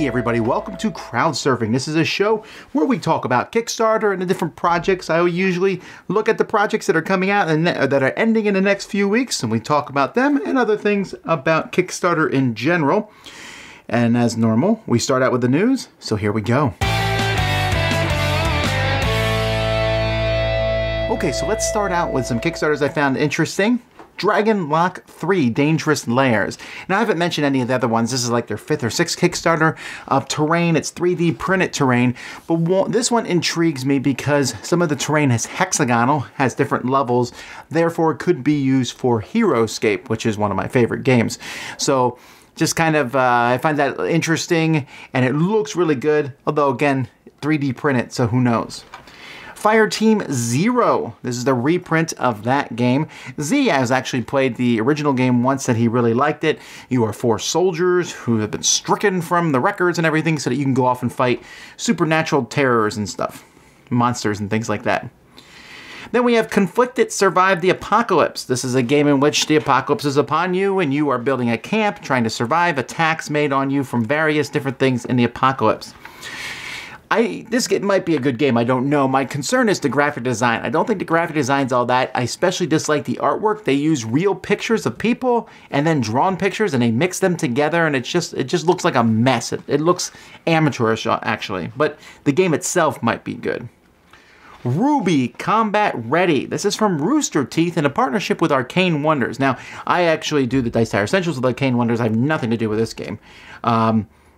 Hey everybody, welcome to Crowdsurfing. This is a show where we talk about Kickstarter and the different projects. I usually look at the projects that are coming out and that are ending in the next few weeks, and we talk about them and other things about Kickstarter in general. And as normal, we start out with the news, so here we go. Okay, so let's start out with some Kickstarters I found interesting. Dragon Lock 3 Dangerous Layers. Now, I haven't mentioned any of the other ones. This is like their 5th or 6th Kickstarter of terrain. It's 3D printed terrain, but this one intrigues me because some of the terrain is hexagonal, has different levels, therefore could be used for Heroescape, which is one of my favorite games. So just kind of, I find that interesting, and it looks really good, although again, 3D printed, so who knows. Fireteam Zero. This is the reprint of that game. Z has actually played the original game once, that he really liked it. You are 4 soldiers who have been stricken from the records and everything so that you can go off and fight supernatural terrors and stuff. Monsters and things like that. Then we have Conflicted Survive the Apocalypse. This is a game in which the apocalypse is upon you and you are building a camp, trying to survive attacks made on you from various different things in the apocalypse. This might be a good game, I don't know. My concern is the graphic design. I don't think the graphic design's all that. I especially dislike the artwork. They use real pictures of people and then drawn pictures and they mix them together and it just looks like a mess. It looks amateurish actually, but the game itself might be good. Ruby Combat Ready. This is from Rooster Teeth in a partnership with Arcane Wonders. Now, I actually do the Dice Tower Essentials with Arcane Wonders. I have nothing to do with this game.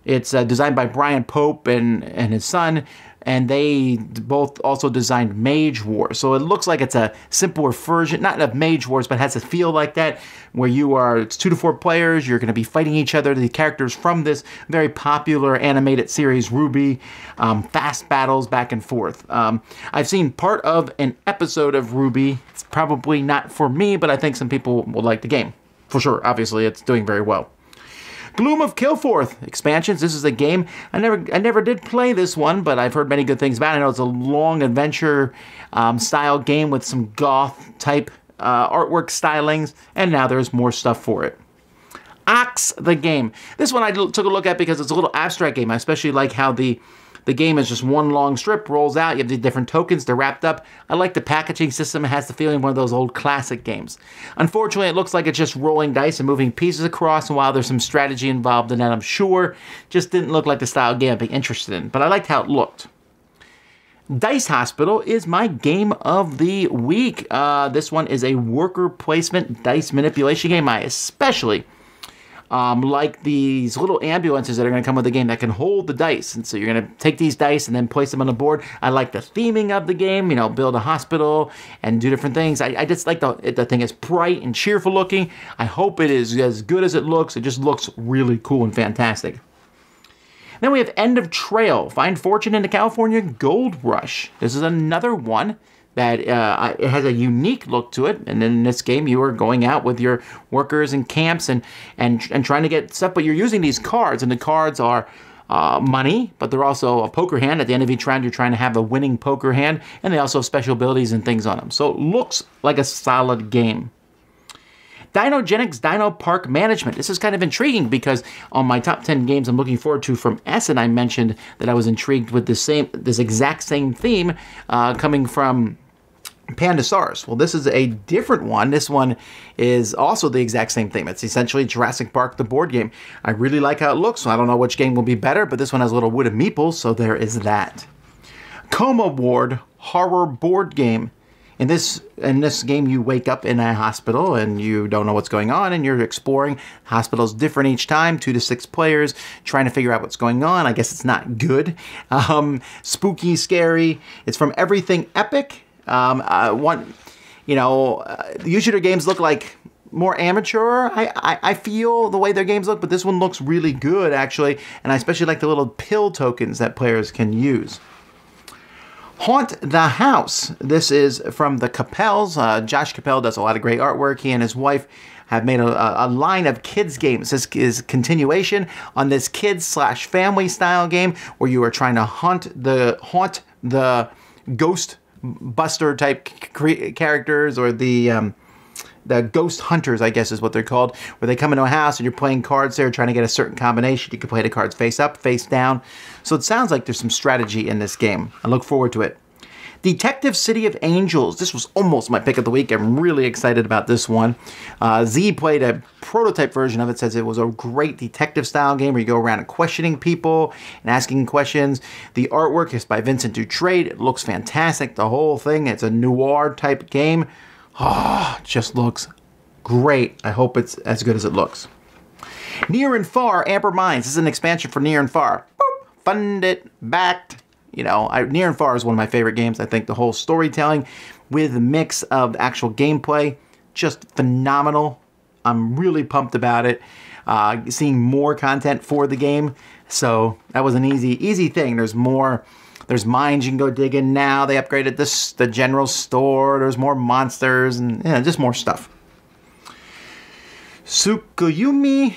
It's designed by Brian Pope and his son, and they both also designed Mage Wars. So it looks like it's a simpler version, not of Mage Wars, but has a feel like that, where it's 2 to 4 players, you're going to be fighting each other, the characters from this very popular animated series, Ruby, fast battles back and forth. I've seen part of an episode of Ruby. It's probably not for me, but I think some people will like the game. For sure, obviously, it's doing very well. Gloom of Kilforth expansions. This is a game I never did play this one, but I've heard many good things about it. I know it's a long adventure style game with some goth type artwork stylings, and now there's more stuff for it. Ox the game. This one I took a look at because it's a little abstract game. I especially like how the game is just one long strip, rolls out, you have the different tokens, they're wrapped up. I like the packaging system, it has the feeling of one of those old classic games. Unfortunately, it looks like it's just rolling dice and moving pieces across, and while there's some strategy involved in that, I'm sure, just didn't look like the style of game I'd be interested in, but I liked how it looked. Dice Hospital is my game of the week. This one is a worker placement dice manipulation game. I especially like these little ambulances that are going to come with the game that can hold the dice. And so you're going to take these dice and then place them on the board. I like the theming of the game, you know, build a hospital and do different things. I just like the thing is bright and cheerful looking. I hope it is as good as it looks. It just looks really cool and fantastic. Then we have End of Trail, Find Fortune in the California Gold Rush. This is another one that it has a unique look to it, and in this game you are going out with your workers and camps and trying to get stuff, but you're using these cards, and the cards are money, but they're also a poker hand. At the end of each round you're trying to have a winning poker hand, and they also have special abilities and things on them. So it looks like a solid game. Dinogenics Dino Park Management. This is kind of intriguing because on my top 10 games I'm looking forward to from Essen, I mentioned that I was intrigued with this exact same theme coming from Pandasaurus. Well, this is a different one. This one is also the exact same theme. It's essentially Jurassic Park, the board game. I really like how it looks, so I don't know which game will be better, but this one has little wooden meeples, so there is that. Coma Ward Horror Board Game. In this game, you wake up in a hospital and you don't know what's going on, and you're exploring. Hospital's different each time, 2 to 6 players, trying to figure out what's going on. I guess it's not good. Spooky, scary. It's from Everything Epic. Usually their games look like more amateur, I feel, the way their games look, but this one looks really good, actually, and I especially like the little pill tokens that players can use. Haunt the House. This is from the Capels. Josh Capel does a lot of great artwork. He and his wife have made a line of kids games. This is continuation on this kids/family style game where you are trying to haunt the ghost buster type characters, or the the ghost hunters, I guess is what they're called, where they come into a house and you're playing cards there trying to get a certain combination. You can play the cards face up, face down. So it sounds like there's some strategy in this game. I look forward to it. Detective City of Angels. This was almost my pick of the week. I'm really excited about this one. Z played a prototype version of it, says it was a great detective style game where you go around and questioning people and asking questions. The artwork is by Vincent Dutrait. It looks fantastic, the whole thing. It's a noir type game. Oh, just looks great. I hope it's as good as it looks. Near and Far, Amber Minds. This is an expansion for Near and Far. Boop, funded, backed. You know, Near and Far is one of my favorite games. I think the whole storytelling with a mix of actual gameplay, just phenomenal. I'm really pumped about it. Seeing more content for the game. So that was an easy thing. There's more. There's mines you can go dig in now. They upgraded the general store. There's more monsters and just more stuff. Tsukuyomi.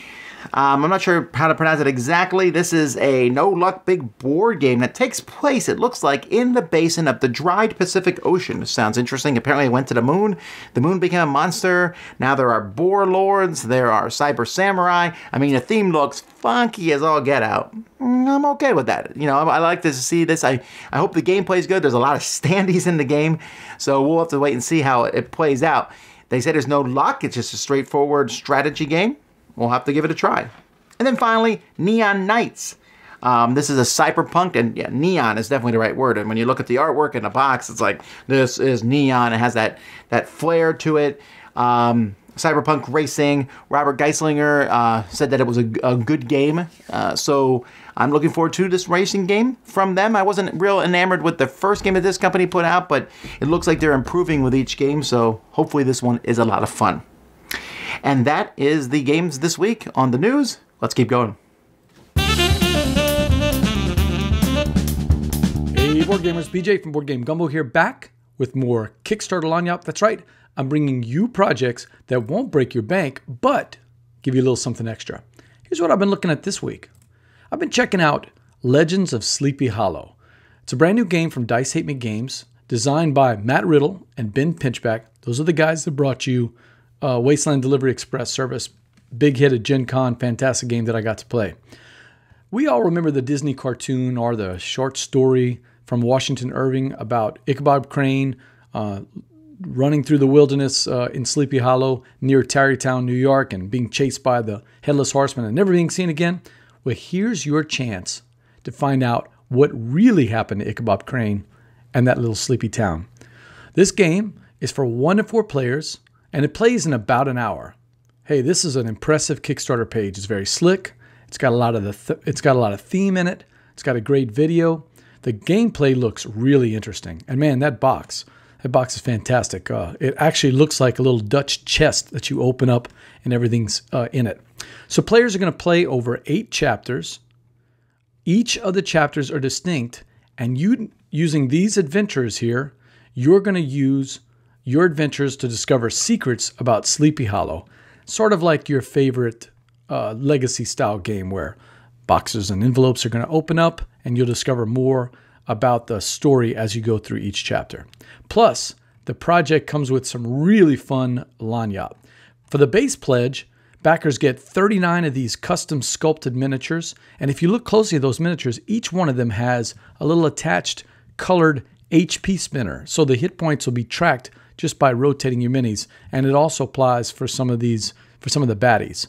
I'm not sure how to pronounce it exactly. This is a no-luck big board game that takes place, it looks like, in the basin of the dried Pacific Ocean. This sounds interesting. Apparently it went to the moon. The moon became a monster. Now there are boar lords. There are cyber samurai. I mean, the theme looks funky as all get out. I'm okay with that. You know, I like to see this. I hope the gameplay is good. There's a lot of standees in the game, so we'll have to wait and see how it plays out. They say there's no luck. It's just a straightforward strategy game. We'll have to give it a try. And then finally, Neon Knights. This is a cyberpunk, and yeah, neon is definitely the right word. And when you look at the artwork in the box, it's like, this is neon. It has that flair to it. Cyberpunk racing. Robert Geislinger said that it was a good game. So I'm looking forward to this racing game from them. I wasn't real enamored with the first game that this company put out, but it looks like they're improving with each game. So hopefully this one is a lot of fun. And that is the games this week on the news. Let's keep going. Hey, board gamers, BJ from Board Game Gumbo here, back with more Kickstarter Lanyap. That's right, I'm bringing you projects that won't break your bank, but give you a little something extra. Here's what I've been looking at this week. I've been checking out Legends of Sleepy Hollow. It's a brand new game from Dice Hate Me Games, designed by Matt Riddle and Ben Pinchback. Those are the guys that brought you Wasteland Delivery Express service. Big hit at Gen Con, fantastic game that I got to play. We all remember the Disney cartoon or the short story from Washington Irving about Ichabod Crane running through the wilderness in Sleepy Hollow near Tarrytown, New York, and being chased by the Headless Horseman and never being seen again. Well, here's your chance to find out what really happened to Ichabod Crane and that little sleepy town. This game is for 1 to 4 players, and it plays in about an hour. Hey, this is an impressive Kickstarter page. It's very slick. It's got a lot of theme in it. It's got a great video. The gameplay looks really interesting. And man, that box is fantastic. It actually looks like a little Dutch chest that you open up and everything's in it. So players are going to play over 8 chapters. Each of the chapters are distinct, and you using these adventures here, you're going to use your adventures to discover secrets about Sleepy Hollow, sort of like your favorite legacy-style game where boxes and envelopes are going to open up and you'll discover more about the story as you go through each chapter. Plus, the project comes with some really fun lanyap. For the base pledge, backers get 39 of these custom sculpted miniatures, and if you look closely at those miniatures, each one of them has a little attached colored HP spinner, so the hit points will be tracked just by rotating your minis, and it also applies for some of the baddies.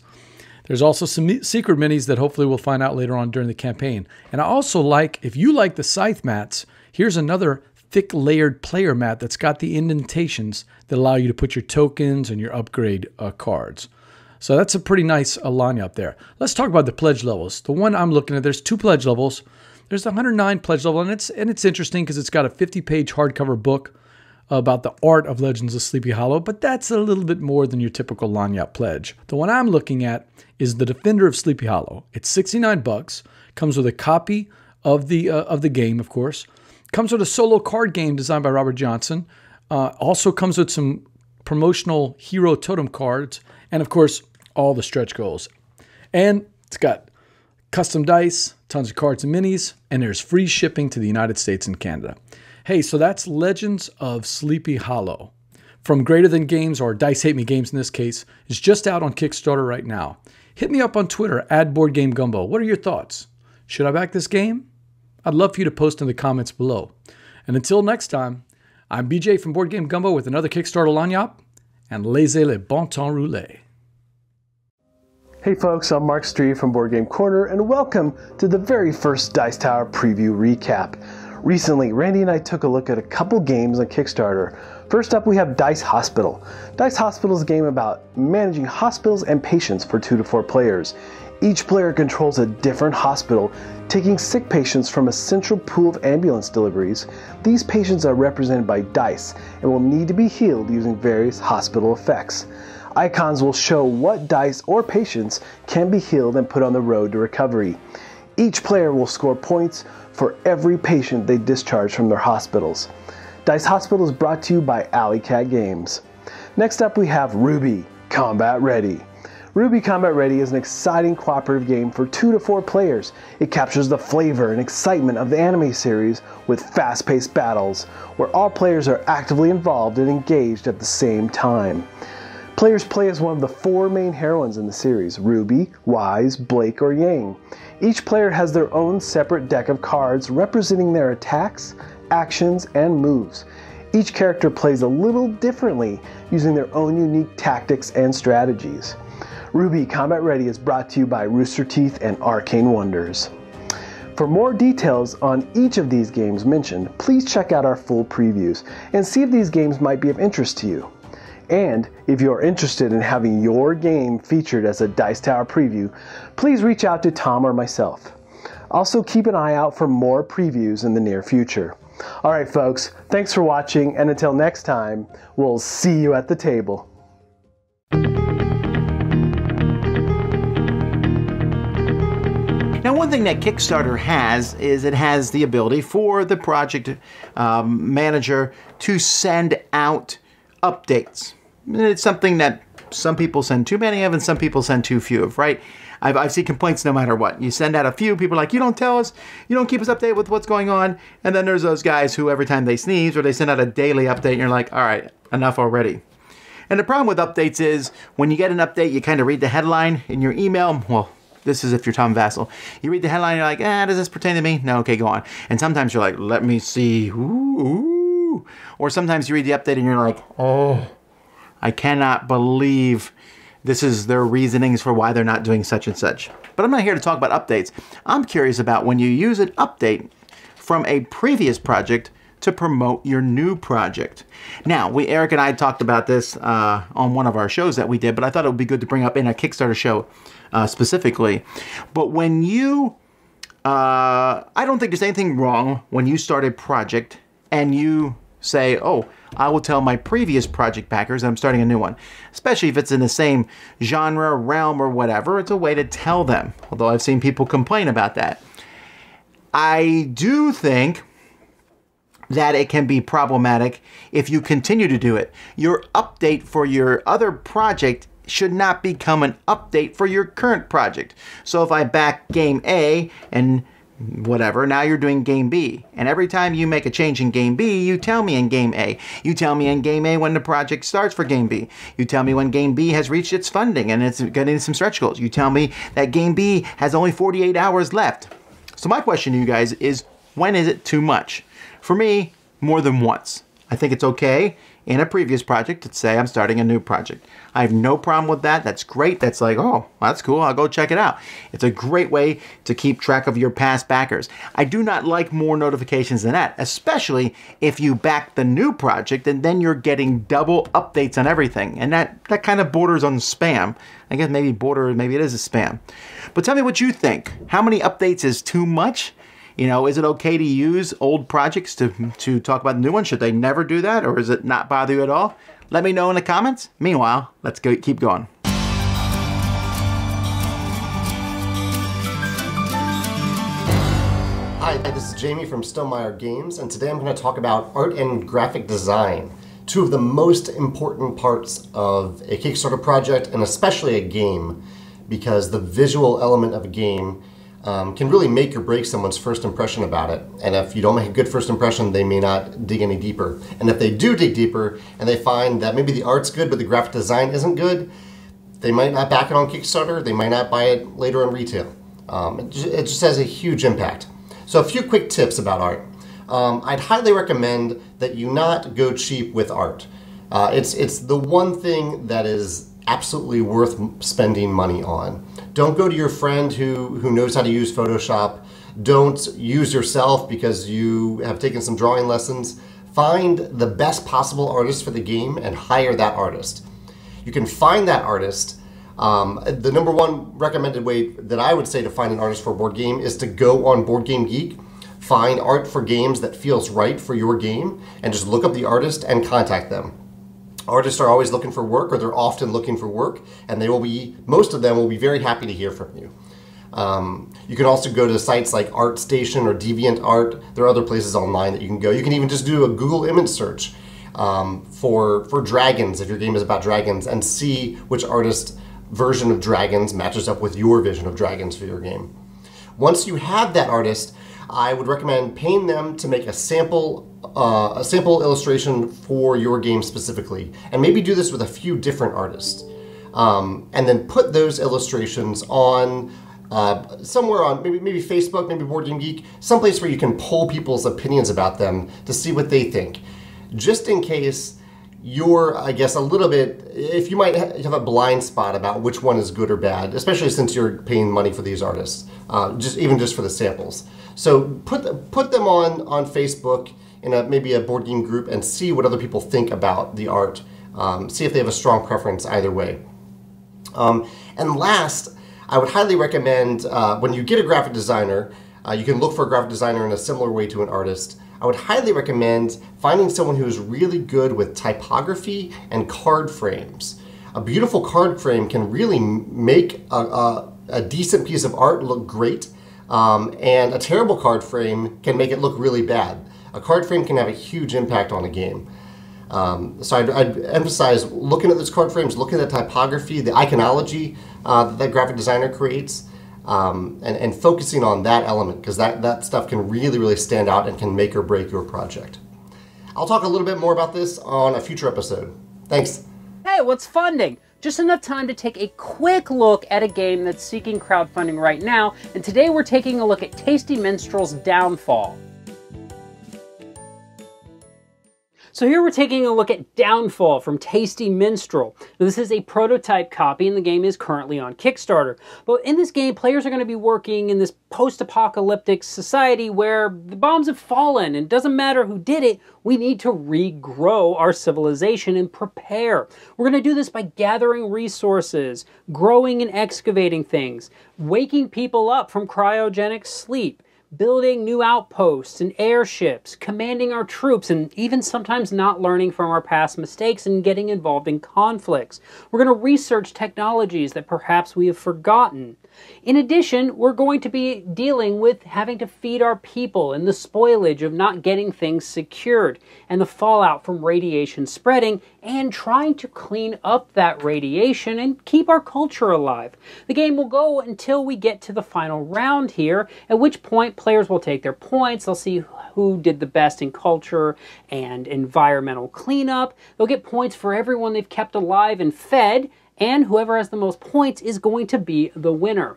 There's also some secret minis that hopefully we'll find out later on during the campaign. And I also like, if you like the scythe mats, here's another thick layered player mat that's got the indentations that allow you to put your tokens and your upgrade cards. So that's a pretty nice lanyap up there. Let's talk about the pledge levels. The one I'm looking at, there's 2 pledge levels. There's the 109 pledge level, and it's interesting because it's got a 50-page hardcover book about the art of Legends of Sleepy Hollow, but that's a little bit more than your typical lanyap pledge. The one I'm looking at is the Defender of Sleepy Hollow. It's $69, comes with a copy of the game, of course. Comes with a solo card game designed by Robert Johnson. Also comes with some promotional hero totem cards, and of course, all the stretch goals. And it's got custom dice, tons of cards and minis, and there's free shipping to the United States and Canada. Hey, so that's Legends of Sleepy Hollow from Greater Than Games, or Dice Hate Me Games in this case, is just out on Kickstarter right now. Hit me up on Twitter, @BoardGameGumbo. What are your thoughts? Should I back this game? I'd love for you to post in the comments below. And until next time, I'm BJ from Board Game Gumbo with another Kickstarter lagniappe, and laissez le bon temps rouler. Hey folks, I'm Mark Stree from Board Game Corner, and welcome to the very first Dice Tower preview recap. Recently, Randy and I took a look at a couple games on Kickstarter. First up, we have Dice Hospital. Dice Hospital is a game about managing hospitals and patients for 2 to 4 players. Each player controls a different hospital, taking sick patients from a central pool of ambulance deliveries. These patients are represented by dice and will need to be healed using various hospital effects. Icons will show what dice or patients can be healed and put on the road to recovery. Each player will score points for every patient they discharge from their hospitals. Dice Hospital is brought to you by Alley Cat Games. Next up, we have Ruby Combat Ready. Ruby Combat Ready is an exciting cooperative game for 2 to 4 players. It captures the flavor and excitement of the anime series with fast-paced battles, where all players are actively involved and engaged at the same time. Players play as one of the 4 main heroines in the series: Ruby, Wise, Blake, or Yang. Each player has their own separate deck of cards representing their attacks, actions, and moves. Each character plays a little differently, using their own unique tactics and strategies. Ruby Combat Ready is brought to you by Rooster Teeth and Arcane Wonders. For more details on each of these games mentioned, please check out our full previews and see if these games might be of interest to you. And if you are interested in having your game featured as a Dice Tower preview, please reach out to Tom or myself. Also, keep an eye out for more previews in the near future. Alright folks, thanks for watching, and until next time, we'll see you at the table. Now, one thing that Kickstarter has is it has the ability for the project manager to send out updates. It's something that some people send too many of and some people send too few of, right? I've seen complaints no matter what. You send out a few, people are like, you don't tell us, you don't keep us updated with what's going on. And then there's those guys who every time they sneeze or they send out a daily update, and you're like, all right, enough already. And the problem with updates is when you get an update, you kind of read the headline in your email. Well, this is if you're Tom Vasel. You read the headline, you're like, does this pertain to me? No, okay, go on. And sometimes you're like, let me see. Ooh. Or sometimes you read the update and you're like, oh, I cannot believe this is their reasonings for why they're not doing such and such. But I'm not here to talk about updates. I'm curious about when you use an update from a previous project to promote your new project. Now, Eric and I talked about this on one of our shows that we did, but I thought it would be good to bring up in a Kickstarter show specifically. But when you, I don't think there's anything wrong when you start a project and you say, oh, I will tell my previous project backers that I'm starting a new one. Especially if it's in the same genre, realm, or whatever. It's a way to tell them. Although I've seen people complain about that. I do think that it can be problematic if you continue to do it. Your update for your other project should not become an update for your current project. So if I back game A and whatever, now you're doing game B. And every time you make a change in game B, you tell me in game A. You tell me in game A when the project starts for game B. You tell me when game B has reached its funding and it's getting some stretch goals. You tell me that game B has only 48 hours left. So my question to you guys is, when is it too much? For me, more than once. I think it's okay in a previous project to say I'm starting a new project. I have no problem with that. That's great. That's like, oh, that's cool. I'll go check it out. It's a great way to keep track of your past backers. I do not like more notifications than that, especially if you back the new project and then you're getting double updates on everything. And that kind of borders on spam. I guess maybe it is a spam. But tell me what you think. How many updates is too much? You know, is it okay to use old projects to talk about the new ones? Should they never do that, or does it not bother you at all? Let me know in the comments. Meanwhile, let's keep going. Hi, this is Jamie from Stonemeyer Games, and today I'm going to talk about art and graphic design, two of the most important parts of a Kickstarter project, and especially a game, because the visual element of a game can really make or break someone's first impression about it. And if you don't make a good first impression, they may not dig any deeper. And if they do dig deeper and they find that maybe the art's good but the graphic design isn't good, they might not back it on Kickstarter, they might not buy it later in retail. It just has a huge impact. So a few quick tips about art. I'd highly recommend that you not go cheap with art. It's the one thing that is absolutely worth spending money on. Don't go to your friend who knows how to use Photoshop. Don't use yourself because you have taken some drawing lessons. Find the best possible artist for the game and hire that artist. You can find that artist. The number one recommended way that I would say to find an artist for a board game is to go on Board Game Geek, find art for games that feels right for your game, and just look up the artist and contact them. Artists are always looking for work, or they're often looking for work, and most of them will be very happy to hear from you. You can also go to sites like ArtStation or DeviantArt. There are other places online that you can go. You can even just do a Google image search for dragons, if your game is about dragons, and see which artist version of dragons matches up with your vision of dragons for your game. Once you have that artist, I would recommend paying them to make a sample illustration for your game specifically, and maybe do this with a few different artists, and then put those illustrations on somewhere on maybe Facebook, maybe Board Game Geek, someplace where you can poll people's opinions about them to see what they think, just in case you're, I guess, a little bit, if you might have a blind spot about which one is good or bad, especially since you're paying money for these artists, just for the samples. So put them on Facebook in maybe a board game group and see what other people think about the art. See if they have a strong preference either way. And last, I would highly recommend when you get a graphic designer, you can look for a graphic designer in a similar way to an artist. I would highly recommend finding someone who is really good with typography and card frames. A beautiful card frame can really make a decent piece of art look great, and a terrible card frame can make it look really bad. A card frame can have a huge impact on a game. So I'd emphasize looking at those card frames, looking at the typography, the iconology that graphic designer creates, and focusing on that element, because that stuff can really stand out and can make or break your project. I'll talk a little bit more about this on a future episode. Thanks. Hey, what's funding? Just enough time to take a quick look at a game that's seeking crowdfunding right now, and today we're taking a look at Tasty Minstrel's Downfall. So here we're taking a look at Downfall from Tasty Minstrel. Now, this is a prototype copy and the game is currently on Kickstarter. But in this game, players are going to be working in this post-apocalyptic society where the bombs have fallen and it doesn't matter who did it, we need to regrow our civilization and prepare. We're going to do this by gathering resources, growing and excavating things, waking people up from cryogenic sleep, building new outposts and airships, commanding our troops, and even sometimes not learning from our past mistakes and getting involved in conflicts. We're going to research technologies that perhaps we have forgotten. In addition, we're going to be dealing with having to feed our people and the spoilage of not getting things secured and the fallout from radiation spreading and trying to clean up that radiation and keep our culture alive. The game will go until we get to the final round here, at which point players will take their points. They'll see who did the best in culture and environmental cleanup. They'll get points for everyone they've kept alive and fed, and whoever has the most points is going to be the winner.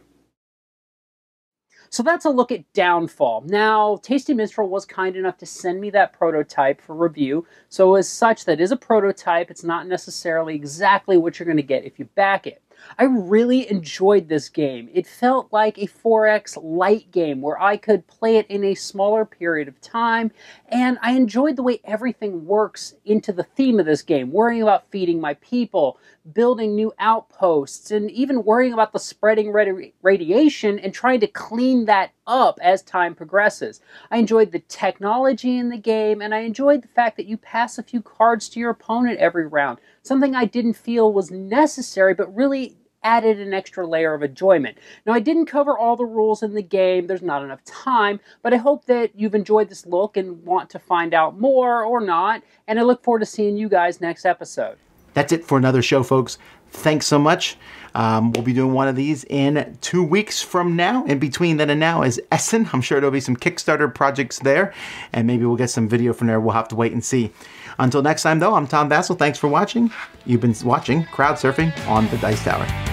So that's a look at Downfall. Now, Tasty Minstrel was kind enough to send me that prototype for review, so as such, that is a prototype. It's not necessarily exactly what you're going to get if you back it. I really enjoyed this game. It felt like a 4X light game where I could play it in a smaller period of time, and I enjoyed the way everything works into the theme of this game, worrying about feeding my people, building new outposts, and even worrying about the spreading radiation and trying to clean that up as time progresses. I enjoyed the technology in the game, and I enjoyed the fact that you pass a few cards to your opponent every round, something I didn't feel was necessary, but really added an extra layer of enjoyment. Now, I didn't cover all the rules in the game, there's not enough time, but I hope that you've enjoyed this look and want to find out more or not, and I look forward to seeing you guys next episode. That's it for another show, folks. Thanks so much. We'll be doing one of these in 2 weeks from now. In between then and now is Essen. I'm sure there'll be some Kickstarter projects there, and maybe we'll get some video from there. We'll have to wait and see. Until next time, though, I'm Tom Vasel. Thanks for watching. You've been watching Crowdsurfing on the Dice Tower.